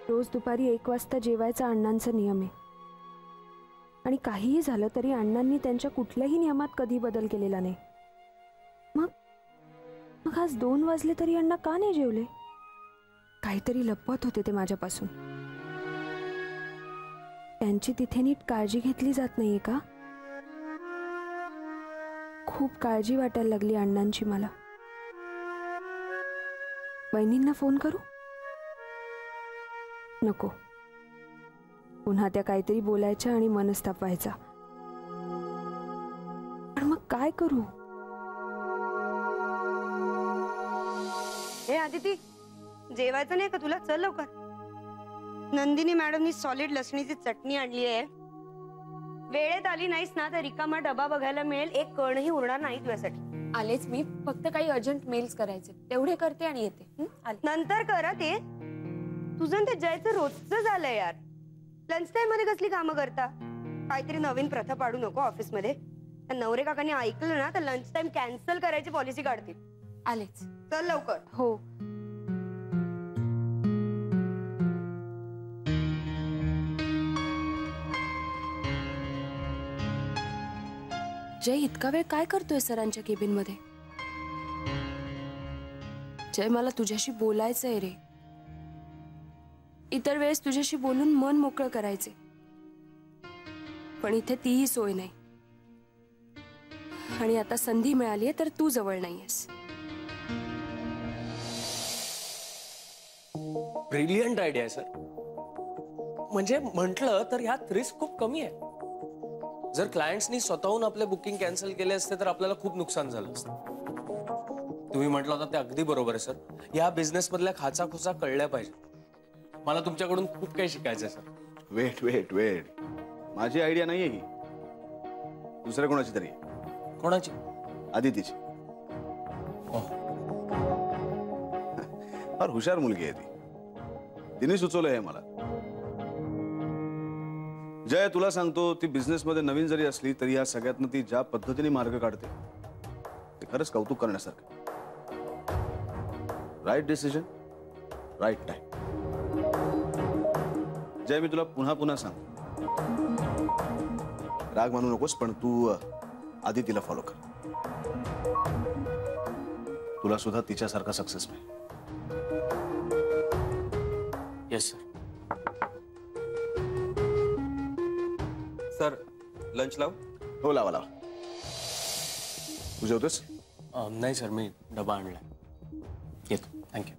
रोज दुपारी 1 वाजता जेवायचा अण्णांचा नियम आहे आणि काहीही झालं तरी अण्णांनी त्यांच्या कुठल्याही नियमात कधी बदल केलेला नाही. मग आज 2 वाजले तरी अण्णा का नाही जेवले? काहीतरी लपवत होते ते माझ्यापासून. त्यांची तिथे नीट काळजी घेतली जात नाहीये का? खूप काळजी वाटायला लागली अण्णांची मला. वहिनींना फोन करू? नको, पुन्हा त्या काहीतरी बोलायच्या आणि मनस्ताप व्हायचा. पण मग काय करू? हे आदिती, जेवायचं नाही का तुला? चल लवकर. नंदिनी मॅडमनी सॉलिड लसणीची चटणी आणली आहे. वेळेत आली नाहीस ना तर रिकामा डबा बघायला मिळेल, एक कणही उरणार नाही तुझ्यासाठी. आलेच मी, फक्त काही अर्जंट मेल्स करायचे तेवढे करते आणि येते. नंतर करा ते. तुझं ते जयचं रोजचं झालंय यार. लंच टाइम मध्ये कसली कामं करता? काहीतरी नवीन प्रथा पाडू नको ऑफिस मध्ये. नवरे काकांनी ऐकलं ना तर लंच टाइम कॅन्सल करायची पॉलिसी काढतील. आलेच. चल लवकर. हो. जय इतका वेळ काय करतोय सरांच्या केबिन मध्ये? जय मला तुझ्याशी बोलायचंय रे. इतर वेळेस तुझ्याशी बोलून मन मोकळं करायचे, पण इथे तीही सोय नाही. आणि आता संधी मिळालीये तर तू जवळ नाहीयेस. ब्रिलियंट आयडिया आहे सर. म्हणजे म्हटलं तर ह्यात रिस्क खूप कमी आहे. जर क्लायंट्सनी स्वतःहून आपले बुकिंग कॅन्सल केले असते तर आपल्याला खूप नुकसान झालं असतं. तुम्ही म्हटलं होतं ते अगदी बरोबर आहे सर. या बिझनेस मधल्या खाचाखुचा कळल्या पाहिजे. मला तुमच्याकडून खूप काही शिकायचं आहे सर. वेट वेट वेट, माझी आयडिया नाहीये ही, दुसऱ्या कोणाची तरी. कोणाची? आदितीची. फार हुशार मुलगी आहे ती. तिने सुचवलं हे मला. जय, तुला सांगतो, ती बिझनेस मध्ये नवीन जरी असली तरी या सगळ्यातनं ती ज्या पद्धतीने मार्ग काढते ते खरंच कौतुक करण्यासारखं. Right decision, right time. Jay, मी तुला पुन्हा पुन्हा सांगतो, राग मानू नकोस, पण तू आदितीला फॉलो कर. तुला सुद्धा तिच्यासारखा सक्सेस मिळेल. Yes sir. सर, लंच लाव. हो, लावा लावा. तू जेवतोस? नाही सर, मी डबा आणलाय. येतो. थँक्यू.